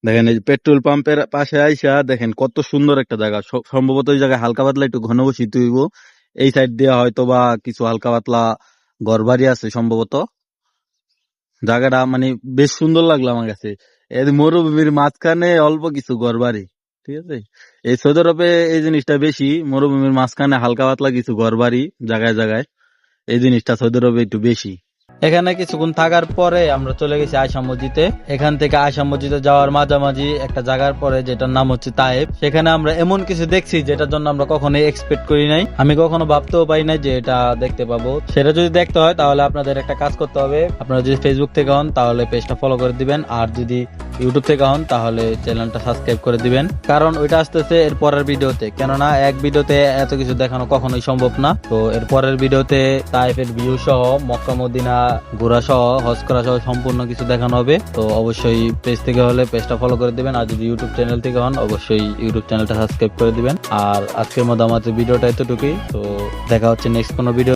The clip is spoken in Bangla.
দেখেন এই পেট্রোল পাম্পের পাশে আইসা দেখেন কত সুন্দর একটা জায়গা। সম্ভবত এই জায়গায় হালকা পাতলা একটু ঘনবসতি হইব। এই সাইড দিয়ে হয়তো বা কিছু হালকা পাতলা ঘর বাড়ি আছে সম্ভবত। জায়গাটা মানে বেশ সুন্দর লাগলো আমার কাছে। এই মরুভূমির মাঝখানে অল্প কিছু ঘর বাড়ি, ঠিক আছে। এই সৌদি আরবে এই জিনিসটা বেশি, মরুভূমির মাঝখানে হালকা পাতলা কিছু ঘর বাড়ি জায়গায় জায়গায়, এই জিনিসটা সৌদি আরবে একটু বেশি। এখানে কিছুক্ষণ থাকার পরে আমরা চলে গেছি আয়শা মসজিদে। এখান থেকে আয়শা মসজিদে যাওয়ার মাঝামাঝি একটা জায়গার পরে, যেটার নাম হচ্ছে তায়েব, সেখানে আমরা এমন কিছু দেখছি যেটার জন্য আমরা কখনোই এক্সপেক্ট করি নাই। আমি কখনো ভাবতেও পারি নাই যে এটা দেখতে পাবো। সেটা যদি দেখতে হয় তাহলে আপনাদের একটা কাজ করতে হবে। আপনারা যদি ফেসবুক থেকে হন তাহলে পেজটা ফলো করে দিবেন, আর যদি ইউটিউব থেকে হন তাহলে চ্যানেলটা সাবস্ক্রাইব করে দিবেন, কারণ ওইটা আসতেছে এর পরের ভিডিওতে। কেননা এক ভিডিওতে এত কিছু দেখানো কখনোই সম্ভব না। তো এর পরের ভিডিওতে তায়েফের ভিউ সহ, মক্কা মদিনা ঘোরা সহ, হজ করা সহ সম্পূর্ণ কিছু দেখানো হবে। তো অবশ্যই পেজ থেকে হলে পেজটা ফলো করে দিবেন, আর যদি ইউটিউব চ্যানেল থেকে হন অবশ্যই ইউটিউব চ্যানেলটা সাবস্ক্রাইব করে দিবেন। আর আজকের মতো আমাদের ভিডিওটা এতটুকুই। তো দেখা হচ্ছে নেক্সট কোনো ভিডিও।